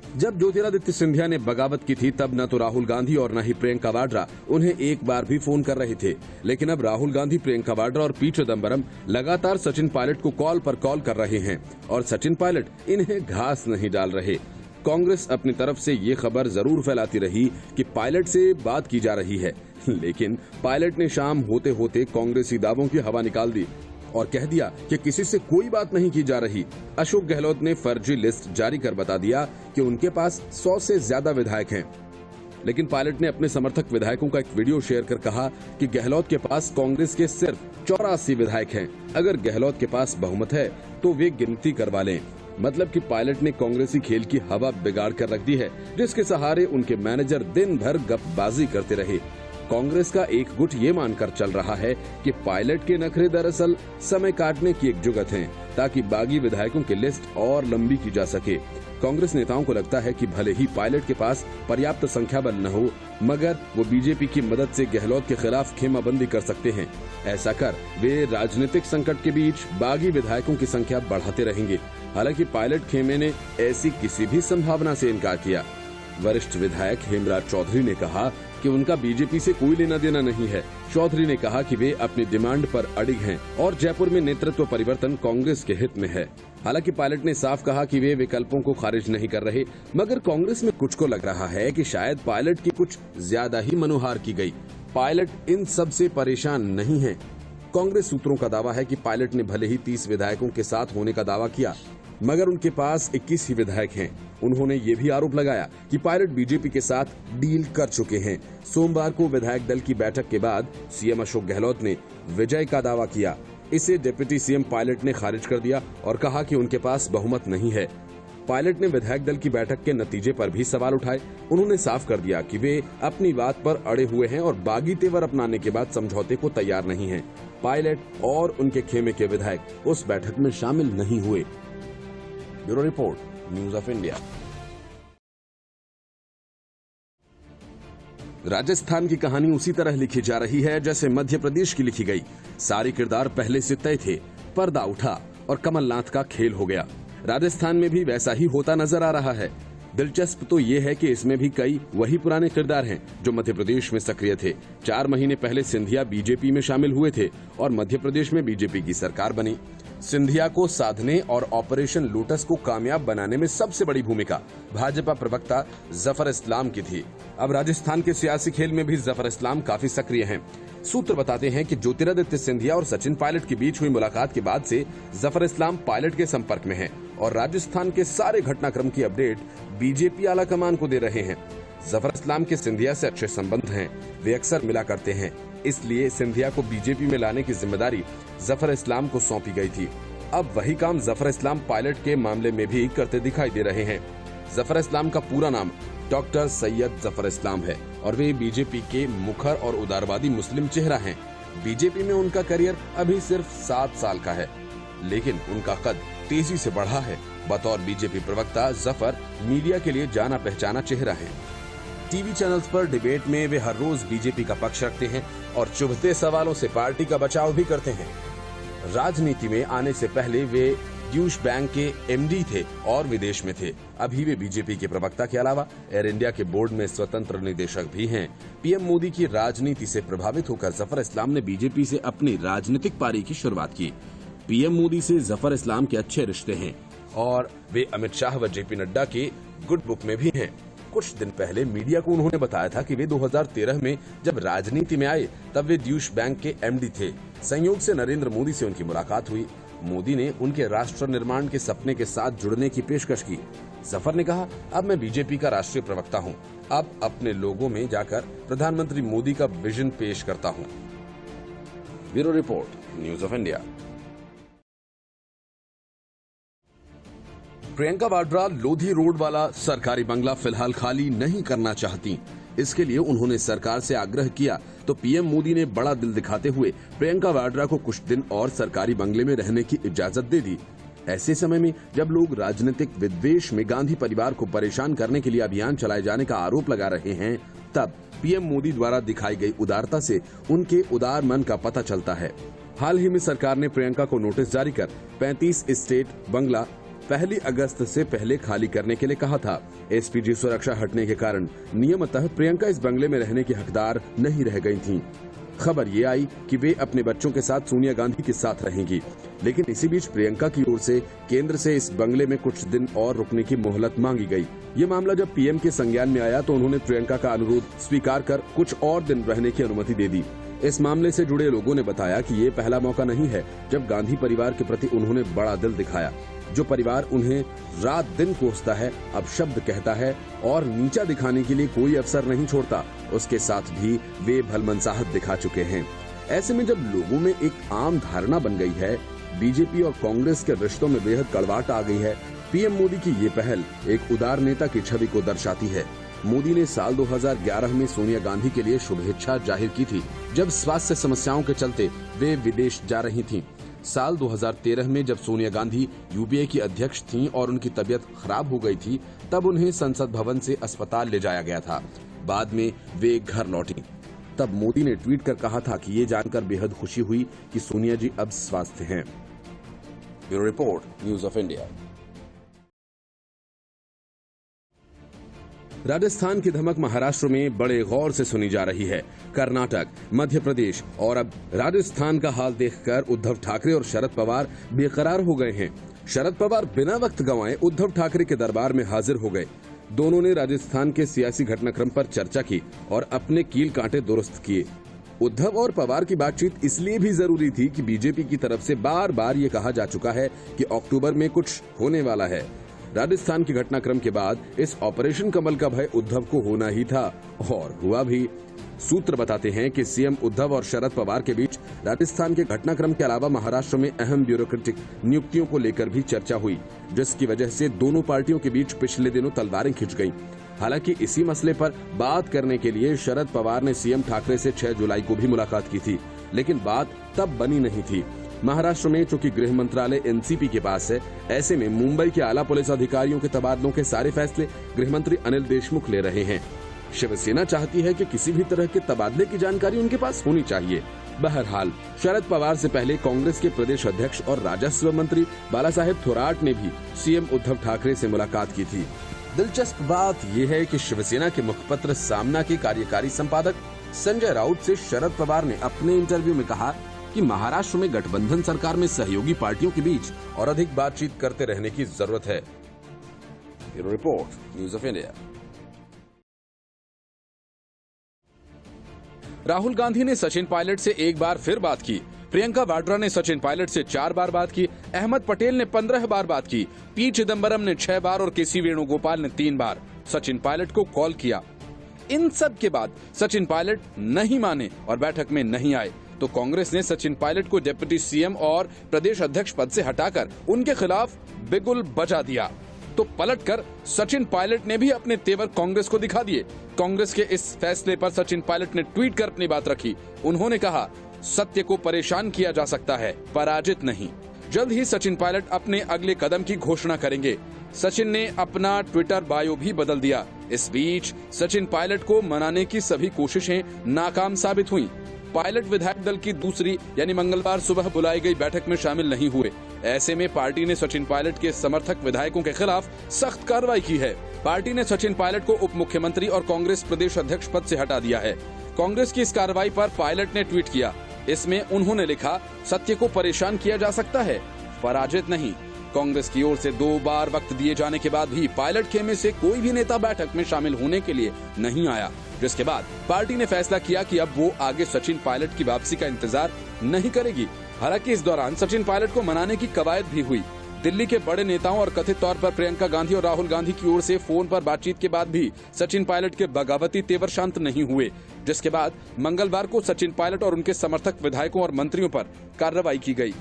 जब ज्योतिरादित्य सिंधिया ने बगावत की थी तब न तो राहुल गांधी और न ही प्रियंका वाड्रा उन्हें एक बार भी फोन कर रहे थे, लेकिन अब राहुल गांधी, प्रियंका वाड्रा और पी चिदम्बरम लगातार सचिन पायलट को कॉल पर कॉल कर रहे हैं और सचिन पायलट इन्हें घास नहीं डाल रहे। कांग्रेस अपनी तरफ से ये खबर जरूर फैलाती रही कि पायलट से बात की जा रही है, लेकिन पायलट ने शाम होते होते कांग्रेसी दावों की हवा निकाल दी और कह दिया कि किसी से कोई बात नहीं की जा रही। अशोक गहलोत ने फर्जी लिस्ट जारी कर बता दिया कि उनके पास 100 से ज्यादा विधायक हैं, लेकिन पायलट ने अपने समर्थक विधायकों का एक वीडियो शेयर कर कहा कि गहलोत के पास कांग्रेस के सिर्फ 84 विधायक हैं। अगर गहलोत के पास बहुमत है तो वे गिनती करवा लें। मतलब कि पायलट ने कांग्रेसी खेल की हवा बिगाड़ कर रख दी है, जिसके सहारे उनके मैनेजर दिन भर गपबाजी करते रहे। कांग्रेस का एक गुट ये मानकर चल रहा है कि पायलट के नखरे दरअसल समय काटने की एक जुगत हैं, ताकि बागी विधायकों की लिस्ट और लंबी की जा सके। कांग्रेस नेताओं को लगता है कि भले ही पायलट के पास पर्याप्त संख्या बल न हो, मगर वो बीजेपी की मदद से गहलोत के खिलाफ खेमाबंदी कर सकते हैं। ऐसा कर वे राजनीतिक संकट के बीच बागी विधायकों की संख्या बढ़ाते रहेंगे। हालांकि पायलट खेमे ने ऐसी किसी भी संभावना से इनकार किया। वरिष्ठ विधायक हेमराज चौधरी ने कहा कि उनका बीजेपी से कोई लेना देना नहीं है। चौधरी ने कहा कि वे अपनी डिमांड पर अड़िग हैं और जयपुर में नेतृत्व परिवर्तन कांग्रेस के हित में है। हालांकि पायलट ने साफ कहा कि वे विकल्पों को खारिज नहीं कर रहे, मगर कांग्रेस में कुछ को लग रहा है कि शायद पायलट की कुछ ज्यादा ही मनोहार की गई। पायलट इन सब से परेशान नहीं है। कांग्रेस सूत्रों का दावा है कि पायलट ने भले ही 30 विधायकों के साथ होने का दावा किया, मगर उनके पास 21 ही विधायक हैं। उन्होंने ये भी आरोप लगाया कि पायलट बीजेपी के साथ डील कर चुके हैं। सोमवार को विधायक दल की बैठक के बाद सीएम अशोक गहलोत ने विजय का दावा किया। इसे डिप्टी सीएम पायलट ने खारिज कर दिया और कहा कि उनके पास बहुमत नहीं है। पायलट ने विधायक दल की बैठक के नतीजे पर भी सवाल उठाए। उन्होंने साफ कर दिया कि वे अपनी बात पर अड़े हुए हैं और बागी तेवर अपनाने के बाद समझौते को तैयार नहीं हैं। पायलट और उनके खेमे के विधायक उस बैठक में शामिल नहीं हुए। Bureau report, news of India. Rajasthan की कहानी उसी तरह लिखी जा रही है जैसे मध्य प्रदेश की लिखी गई। सारे किरदार पहले से तय थे, पर्दा उठा और कमलनाथ का खेल हो गया। राजस्थान में भी वैसा ही होता नजर आ रहा है। दिलचस्प तो ये है कि इसमें भी कई वही पुराने किरदार हैं जो मध्य प्रदेश में सक्रिय थे। 4 महीने पहले सिंधिया बीजेपी में शामिल हुए थे और मध्य प्रदेश में बीजेपी की सरकार बनी। सिंधिया को साधने और ऑपरेशन लोटस को कामयाब बनाने में सबसे बड़ी भूमिका भाजपा प्रवक्ता जफर इस्लाम की थी। अब राजस्थान के सियासी खेल में भी जफर इस्लाम काफी सक्रिय हैं। सूत्र बताते हैं कि ज्योतिरादित्य सिंधिया और सचिन पायलट के बीच हुई मुलाकात के बाद से जफर इस्लाम पायलट के संपर्क में हैं और राजस्थान के सारे घटनाक्रम की अपडेट बीजेपी आला कमान को दे रहे हैं। जफर इस्लाम के सिंधिया से अच्छे संबंध हैं, वे अक्सर मिला करते हैं, इसलिए सिंधिया को बीजेपी में लाने की जिम्मेदारी जफर इस्लाम को सौंपी गई थी। अब वही काम जफर इस्लाम पायलट के मामले में भी करते दिखाई दे रहे हैं। जफर इस्लाम का पूरा नाम डॉक्टर सैयद जफर इस्लाम है और वे बीजेपी के मुखर और उदारवादी मुस्लिम चेहरा हैं। बीजेपी में उनका करियर अभी सिर्फ 7 साल का है, लेकिन उनका कद तेजी से बढ़ा है। बतौर बीजेपी प्रवक्ता जफर मीडिया के लिए जाना पहचाना चेहरा है। टीवी चैनल्स पर डिबेट में वे हर रोज बीजेपी का पक्ष रखते हैं और चुभते सवालों से पार्टी का बचाव भी करते हैं। राजनीति में आने से पहले वे ड्यूश बैंक के एमडी थे और विदेश में थे। अभी वे बीजेपी के प्रवक्ता के अलावा एयर इंडिया के बोर्ड में स्वतंत्र निदेशक भी हैं। पीएम मोदी की राजनीति से प्रभावित होकर जफर इस्लाम ने बीजेपी से अपनी राजनीतिक पारी की शुरुआत की। पीएम मोदी से जफर इस्लाम के अच्छे रिश्ते हैं और वे अमित शाह व जेपी नड्डा के गुड बुक में भी हैं। कुछ दिन पहले मीडिया को उन्होंने बताया था कि वे 2013 में जब राजनीति में आए तब वे ड्यूश बैंक के एमडी थे। संयोग से नरेंद्र मोदी से उनकी मुलाकात हुई। मोदी ने उनके राष्ट्र निर्माण के सपने के साथ जुड़ने की पेशकश की। जफर ने कहा, अब मैं बीजेपी का राष्ट्रीय प्रवक्ता हूं, अब अपने लोगों में जाकर प्रधानमंत्री मोदी का विजन पेश करता हूं। Bureau report, news of India. Priyanka Vadra Lodhi road वाला सरकारी बंगला फिलहाल खाली नहीं करना चाहती। इसके लिए उन्होंने सरकार से आग्रह किया तो पीएम मोदी ने बड़ा दिल दिखाते हुए प्रियंका वाड्रा को कुछ दिन और सरकारी बंगले में रहने की इजाजत दे दी। ऐसे समय में जब लोग राजनीतिक विद्वेष में गांधी परिवार को परेशान करने के लिए अभियान चलाए जाने का आरोप लगा रहे हैं, तब पीएम मोदी द्वारा दिखाई गई उदारता से उनके उदार मन का पता चलता है। हाल ही में सरकार ने प्रियंका को नोटिस जारी कर 35 एस्टेट बंगला 1 अगस्त से पहले खाली करने के लिए कहा था। एसपीजी सुरक्षा हटने के कारण नियमतः प्रियंका इस बंगले में रहने की हकदार नहीं रह गई थीं। खबर ये आई कि वे अपने बच्चों के साथ सोनिया गांधी के साथ रहेंगी, लेकिन इसी बीच प्रियंका की ओर से केंद्र से इस बंगले में कुछ दिन और रुकने की मोहलत मांगी गई। ये मामला जब पीएम के संज्ञान में आया तो उन्होंने प्रियंका का अनुरोध स्वीकार कर कुछ और दिन रहने की अनुमति दे दी। इस मामले से जुड़े लोगों ने बताया कि ये पहला मौका नहीं है जब गांधी परिवार के प्रति उन्होंने बड़ा दिल दिखाया। जो परिवार उन्हें रात दिन कोसता है, अब शब्द कहता है और नीचा दिखाने के लिए कोई अवसर नहीं छोड़ता, उसके साथ भी वे भलमनसाहत दिखा चुके हैं। ऐसे में जब लोगों में एक आम धारणा बन गई है, बीजेपी और कांग्रेस के रिश्तों में बेहद कड़वाहट आ गई है, पीएम मोदी की ये पहल एक उदार नेता की छवि को दर्शाती है। मोदी ने साल 2011 में सोनिया गांधी के लिए शुभेच्छा जाहिर की थी, जब स्वास्थ्य समस्याओं के चलते वे विदेश जा रही थीं। साल 2013 में जब सोनिया गांधी यूपीए की अध्यक्ष थीं और उनकी तबीयत खराब हो गई थी, तब उन्हें संसद भवन से अस्पताल ले जाया गया था। बाद में वे घर लौटी। तब मोदी ने ट्वीट कर कहा था कि ये जानकर बेहद खुशी हुई कि सोनिया जी अब स्वस्थ हैं। Bureau report, news of India. Rajasthan की धमक महाराष्ट्र में बड़े गौर से सुनी जा रही है। कर्नाटक, मध्य प्रदेश और अब राजस्थान का हाल देखकर उद्धव ठाकरे और शरद पवार बेकरार हो गए हैं। शरद पवार बिना वक्त गंवाए उद्धव ठाकरे के दरबार में हाजिर हो गए। दोनों ने राजस्थान के सियासी घटनाक्रम पर चर्चा की और अपने कील कांटे दुरुस्त किए। उद्धव और पवार की बातचीत इसलिए भी जरूरी थी कि बीजेपी की तरफ से बार बार ये कहा जा चुका है कि अक्टूबर में कुछ होने वाला है। राजस्थान के घटनाक्रम के बाद इस ऑपरेशन कमल का भय उद्धव को होना ही था और हुआ भी। सूत्र बताते हैं कि सीएम उद्धव और शरद पवार के बीच राजस्थान के घटनाक्रम के अलावा महाराष्ट्र में अहम ब्यूरोक्रेटिक नियुक्तियों को लेकर भी चर्चा हुई, जिसकी वजह से दोनों पार्टियों के बीच पिछले दिनों तलवारें खिंच गईं। हालांकि इसी मसले पर बात करने के लिए शरद पवार ने सीएम ठाकरे से 6 जुलाई को भी मुलाकात की थी, लेकिन बात तब बनी नहीं थी। महाराष्ट्र में चूंकि गृह मंत्रालय एनसीपी के पास है, ऐसे में मुंबई के आला पुलिस अधिकारियों के तबादलों के सारे फैसले गृह मंत्री अनिल देशमुख ले रहे हैं। शिवसेना चाहती है कि किसी भी तरह के तबादले की जानकारी उनके पास होनी चाहिए। बहरहाल, शरद पवार से पहले कांग्रेस के प्रदेश अध्यक्ष और राजस्व मंत्री बालासाहेब थोराट ने भी सीएम उद्धव ठाकरे से मुलाकात की थी। दिलचस्प बात यह है कि शिवसेना के मुखपत्र सामना के कार्यकारी संपादक संजय राउत से शरद पवार ने अपने इंटरव्यू में कहा कि महाराष्ट्र में गठबंधन सरकार में सहयोगी पार्टियों के बीच और अधिक बातचीत करते रहने की जरूरत है। Bureau report, news of India. Rahul Gandhi ने सचिन पायलट से एक बार फिर बात की। प्रियंका वाड्रा ने सचिन पायलट से 4 बार बात की। अहमद पटेल ने 15 बार बात की। पी चिदम्बरम ने 6 बार और केसी वेणुगोपाल ने 3 बार सचिन पायलट को कॉल किया। इन सब के बाद सचिन पायलट नहीं माने और बैठक में नहीं आए तो कांग्रेस ने सचिन पायलट को डिप्टी सीएम और प्रदेश अध्यक्ष पद से हटाकर उनके खिलाफ बिगुल बजा दिया। तो पलटकर सचिन पायलट ने भी अपने तेवर कांग्रेस को दिखा दिए। कांग्रेस के इस फैसले पर सचिन पायलट ने ट्वीट कर अपनी बात रखी। उन्होंने कहा, सत्य को परेशान किया जा सकता है, पराजित नहीं। जल्द ही सचिन पायलट अपने अगले कदम की घोषणा करेंगे। सचिन ने अपना ट्विटर बायो भी बदल दिया। इस बीच सचिन पायलट को मनाने की सभी कोशिशें नाकाम साबित हुई। पायलट विधायक दल की दूसरी यानी मंगलवार सुबह बुलाई गई बैठक में शामिल नहीं हुए। ऐसे में पार्टी ने सचिन पायलट के समर्थक विधायकों के खिलाफ सख्त कार्रवाई की है। पार्टी ने सचिन पायलट को उप मुख्यमंत्री और कांग्रेस प्रदेश अध्यक्ष पद से हटा दिया है। कांग्रेस की इस कार्रवाई पर पायलट ने ट्वीट किया। इसमें उन्होंने लिखा, सत्य को परेशान किया जा सकता है, पराजित नहीं। कांग्रेस की ओर से 2 बार वक्त दिए जाने के बाद भी पायलट खेमे से कोई भी नेता बैठक में शामिल होने के लिए नहीं आया, जिसके बाद पार्टी ने फैसला किया कि अब वो आगे सचिन पायलट की वापसी का इंतजार नहीं करेगी। हालांकि इस दौरान सचिन पायलट को मनाने की कवायद भी हुई। दिल्ली के बड़े नेताओं और कथित तौर पर प्रियंका गांधी और राहुल गांधी की ओर से फोन पर बातचीत के बाद भी सचिन पायलट के बगावती तेवर शांत नहीं हुए, जिसके बाद मंगलवार को सचिन पायलट और उनके समर्थक विधायकों और मंत्रियों पर कार्रवाई की गई।